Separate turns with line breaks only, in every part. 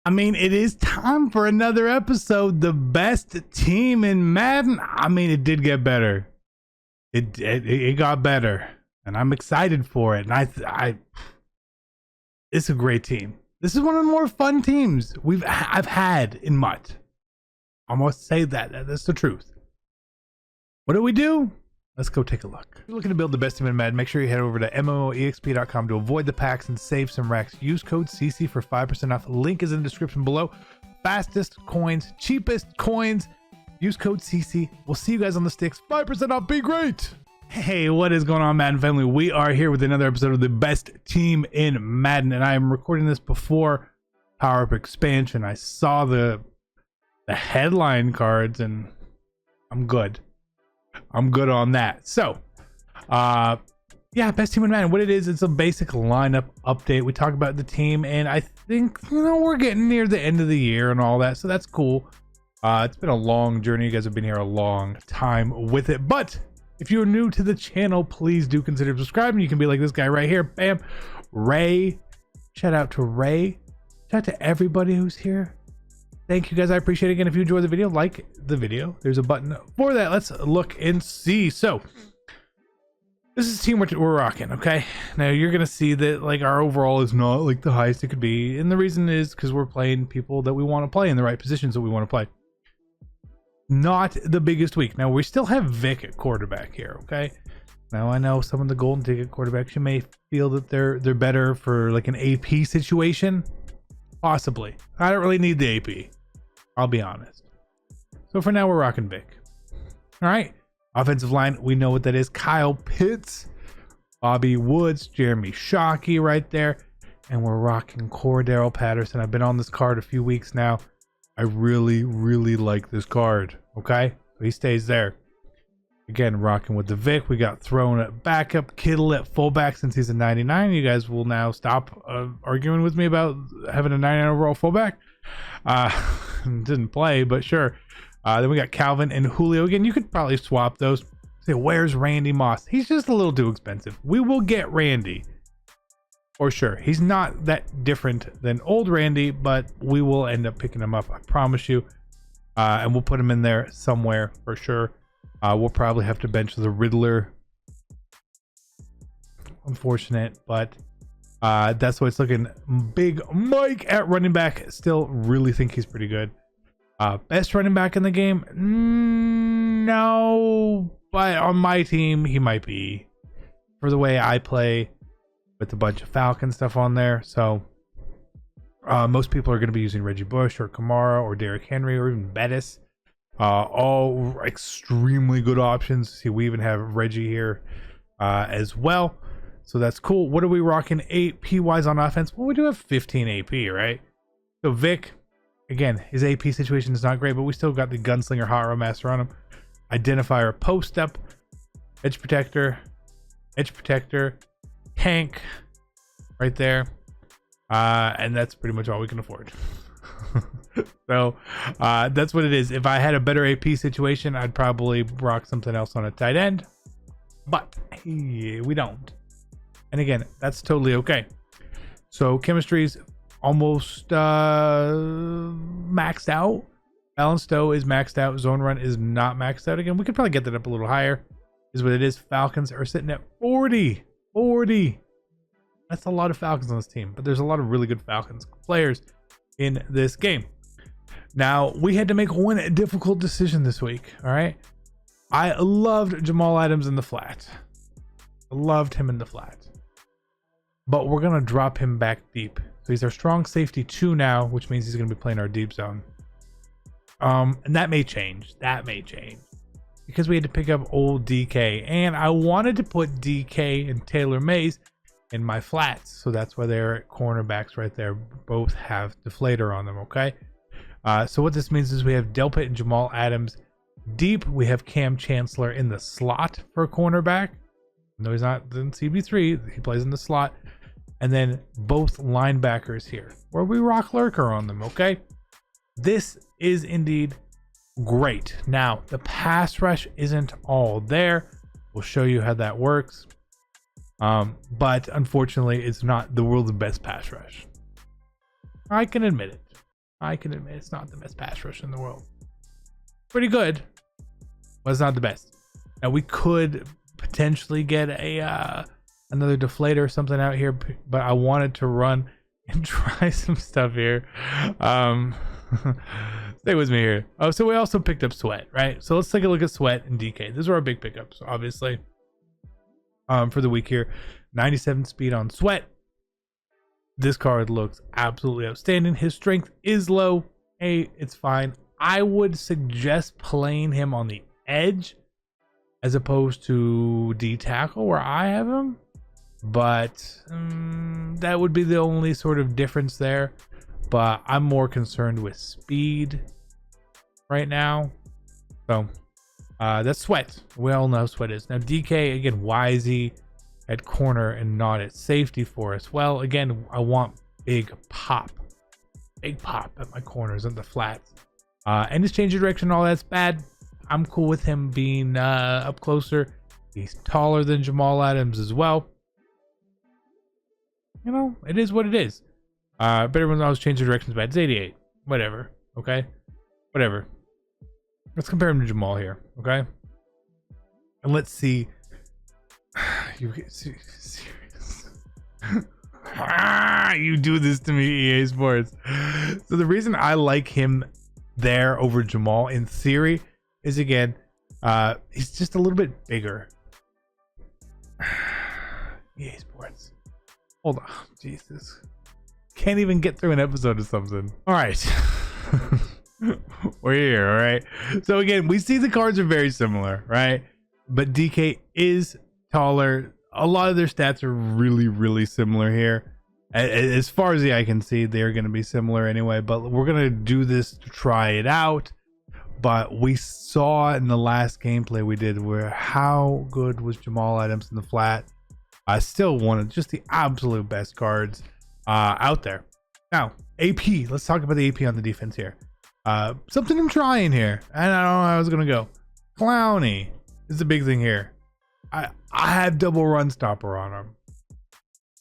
I mean, it is time for another episode. The best team in Madden. I mean, it did get better. It got better, and I'm excited for it. And it's a great team. This is one of the more fun teams I've had in MUT. I must say that's the truth. What do? Let's go take a look. If you're looking to build the best team in Madden, make sure you head over to MMOEXP.com to avoid the packs and save some racks. Use code CC for 5% off. Link is in the description below. Fastest coins, cheapest coins. Use code CC. We'll see you guys on the sticks. 5% off. Be great. Hey, what is going on, Madden family? We are here with another episode of the best team in Madden, and I am recording this before Power Up Expansion. I saw the headline cards, and I'm good. I'm good on that. So, yeah, best team in Madden. What it is, it's a basic lineup update. We talk about the team, and I think, we're getting near the end of the year and all that, so that's cool. It's been a long journey. You guys have been here a long time with it, but if you're new to the channel, please do consider subscribing. You can be like this guy right here. Bam. Ray. Shout out to Ray. Shout out to everybody who's here. Thank you guys. I appreciate it. Again, if you enjoyed the video, like the video. There's a button for that. Let's look and see. So this is the team we're rocking. Okay. Now you're going to see that like our overall is not like the highest it could be. And the reason is because we're playing people that we want to play in the right positions that we want to play. Not the biggest week. Now we still have Vic at quarterback here. Okay. Now I know some of the golden ticket quarterbacks, you may feel that they're better for like an AP situation. Possibly. I don't really need the AP. I'll be honest. So for now, we're rocking Vic. All right. Offensive line, we know what that is. Kyle Pitts, Bobby Woods, Jeremy Shockey right there. And we're rocking Cordero Patterson. I've been on this card a few weeks now. I really, really like this card. Okay. So he stays there. Again, rocking with the Vic. We got thrown at backup. Kittle at fullback since he's a 99. You guys will now stop arguing with me about having a 99 overall fullback. Didn't play, but sure. Then we got Calvin and Julio. Again, you could probably swap those. Say, where's Randy Moss? He's just a little too expensive. We will get Randy. For sure. He's not that different than old Randy, but we will end up picking him up. I promise you. And we'll put him in there somewhere for sure. We'll probably have to bench the Riddler. Unfortunate, but that's what it's looking. Big Mike at running back. Still really think he's pretty good. Best running back in the game? No, but on my team, he might be. For the way I play with a bunch of Falcon stuff on there. So most people are going to be using Reggie Bush or Kamara or Derrick Henry or even Bettis. All extremely good options. See, we even have Reggie here as well, so that's cool. What are we rocking AP wise on offense? Well, we do have 15 AP, right? So Vic, again, his AP situation is not great, but we still got the Gunslinger Hot Rod Master on him. Identifier, post up, edge protector, tank right there, and that's pretty much all we can afford. So that's what it is. If I had a better AP situation, I'd probably rock something else on a tight end, but hey, we don't. And again, that's totally okay. So chemistry's almost maxed out. Balance Stowe is maxed out. Zone run is not maxed out. Again, we could probably get that up a little higher. Is what it is. Falcons are sitting at 40. That's a lot of Falcons on this team, but there's a lot of really good Falcons players in this game. Now, we had to make one difficult decision this week, all right? I loved Jamal Adams in the flat. I loved him in the flat. But we're going to drop him back deep. So he's our strong safety 2 now, which means he's going to be playing our deep zone. And that may change. Because we had to pick up old DK. And I wanted to put DK and Taylor Mays in my flats. So that's why they're at cornerbacks right there. Both have deflator on them, okay? So what this means is we have Delpit and Jamal Adams deep. We have Cam Chancellor in the slot for cornerback. No, he's not in CB3. He plays in the slot. And then both linebackers here, where we rock Lurker on them, okay? This is indeed great. Now, the pass rush isn't all there. We'll show you how that works. But unfortunately, it's not the world's best pass rush. I can admit it. I can admit it's not the best pass rush in the world. Pretty good, but it's not the best. Now we could potentially get a another deflator or something out here, but I wanted to run and try some stuff here. Stay with me here. Oh, so we also picked up Sweat, right? So let's take a look at Sweat and DK. These are our big pickups, obviously, for the week here. 97 speed on Sweat. This card looks absolutely outstanding. His strength is low. Hey, it's fine. I would suggest playing him on the edge as opposed to D tackle where I have him, but that would be the only sort of difference there. But I'm more concerned with speed right now. So that's Sweat. We all know how Sweat is. Now DK, again, why is he at corner and not at safety for us? Well, again, I want big pop at my corners and the flats. And his change of direction, all that's bad. I'm cool with him being up closer. He's taller than Jamal Adams as well. You know, it is what it is. But everyone knows change of direction is bad. It's 88. Whatever. Okay? Whatever. Let's compare him to Jamal here. Okay? And let's see. You get serious. You do this to me, EA Sports. So the reason I like him there over Jamal in theory is, again, he's just a little bit bigger. EA Sports. Hold on. Jesus. Can't even get through an episode of something. All right. We're here. All right. So again, we see the cards are very similar, right? But DK is taller. A lot of their stats are really, really similar here. As far as the eye can see, they're going to be similar anyway, but we're going to do this to try it out. But we saw in the last gameplay we did where how good was Jamal Adams in the flat. I still wanted just the absolute best cards out there. Now, AP. Let's talk about the AP on the defense here. Something I'm trying here, and I don't know how it's going to go. Clowney is the big thing here. I have double run stopper on him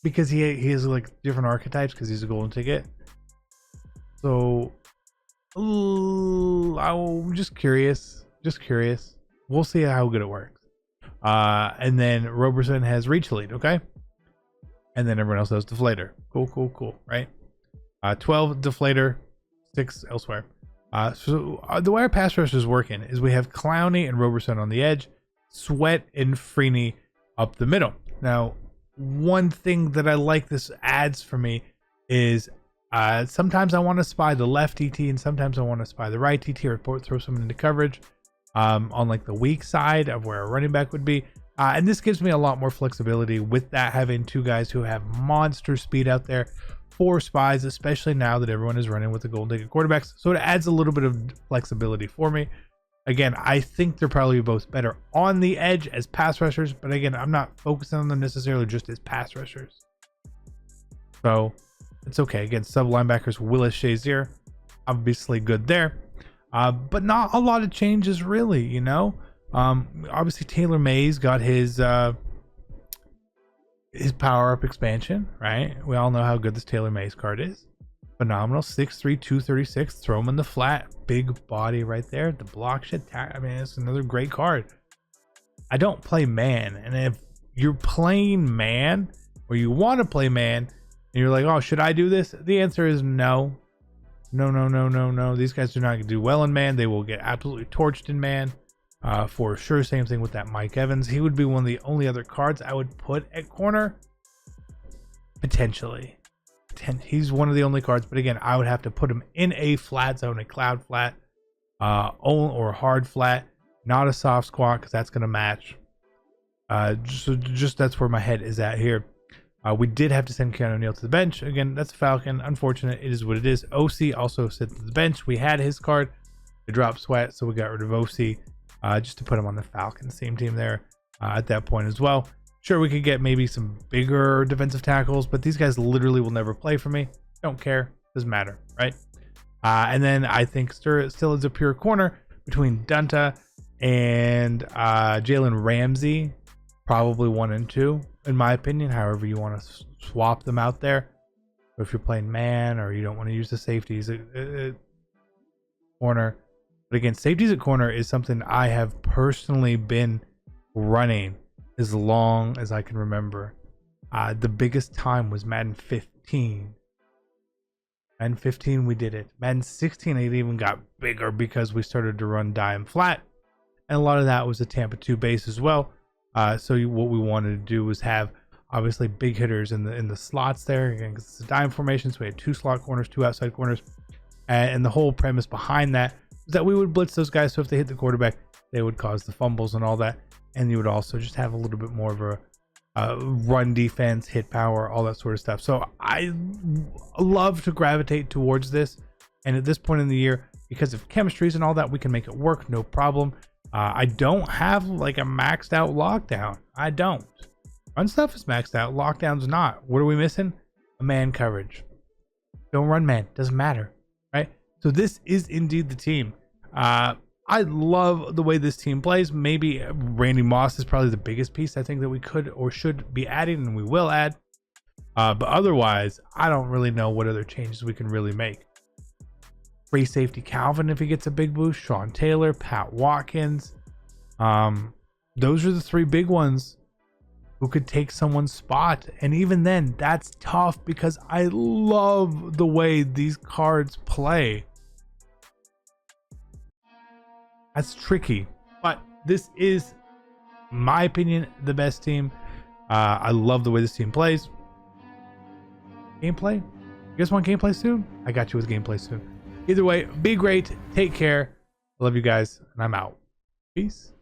because he has like different archetypes because he's a golden ticket. So I'm just curious. We'll see how good it works. And then Roberson has reach lead, okay? And then everyone else has deflator. Cool, right? 12 deflator, 6 elsewhere. So the way our pass rush is working is we have Clowney and Roberson on the edge, Sweat and Freeney up the middle. Now, one thing that I like this adds for me is sometimes I want to spy the left TT and sometimes I want to spy the right TT or throw someone into coverage on like the weak side of where a running back would be. And this gives me a lot more flexibility with that, having two guys who have monster speed out there for spies, especially now that everyone is running with the golden ticket quarterbacks. So it adds a little bit of flexibility for me. Again, I think they're probably both better on the edge as pass rushers, but again, I'm not focusing on them necessarily just as pass rushers. So it's okay. Again, sub linebackers, Willis Shazier, obviously good there. But not a lot of changes really, you know. Obviously Taylor Mays got his power up expansion, right? We all know how good this Taylor Mays card is. Phenomenal. 6'3", 236. Throw him in the flat. Big body right there. The block shit. I mean, it's another great card. I don't play man. And if you're playing man or you want to play man and you're like, oh, should I do this? The answer is no. No. These guys do not do well in man. They will get absolutely torched in man. For sure. Same thing with that Mike Evans. He would be one of the only other cards I would put at corner. Potentially. He's one of the only cards, but again, I would have to put him in a flat zone, a cloud flat, or hard flat, not a soft squat, because that's going to match. Just that's where my head is at here. We did have to send Keanu O'Neal to the bench. Again, that's a Falcon. Unfortunate. It is what it is. OC also sits to the bench. We had his card. It dropped Sweat, so we got rid of OC just to put him on the Falcons same team there at that point as well. Sure, we could get maybe some bigger defensive tackles, but these guys literally will never play for me. Don't care. Doesn't matter, right? And then I think still is a pure corner between Dunta and Jalen Ramsey, probably 1 and 2, in my opinion, however you want to swap them out there. So if you're playing man or you don't want to use the safeties at corner, but again, safeties at corner is something I have personally been running as long as I can remember. The biggest time was Madden 15. Madden 15, we did it. Madden 16, it even got bigger because we started to run dime flat. And a lot of that was a Tampa 2 base as well. So what we wanted to do was have obviously big hitters in the slots there. Again, because it's a dime formation, so we had 2 slot corners, 2 outside corners. And the whole premise behind that was that we would blitz those guys. So if they hit the quarterback, they would cause the fumbles and all that. And you would also just have a little bit more of a run defense, hit power, all that sort of stuff. So I love to gravitate towards this. And at this point in the year, because of chemistries and all that, we can make it work, no problem. I don't have like a maxed out lockdown. I don't. Run stuff is maxed out, lockdown's not. What are we missing? A man coverage. Don't run man, doesn't matter, right? So this is indeed the team. I love the way this team plays. Maybe Randy Moss is probably the biggest piece I think that we could or should be adding, and we will add. But otherwise, I don't really know what other changes we can really make. Free safety Calvin if he gets a big boost. Sean Taylor, Pat Watkins. Those are the 3 big ones who could take someone's spot. And even then, that's tough because I love the way these cards play. That's tricky, but this is, in my opinion, the best team. I love the way this team plays. Gameplay? You guys want gameplay soon? I got you with gameplay soon. Either way, be great. Take care. I love you guys, and I'm out. Peace.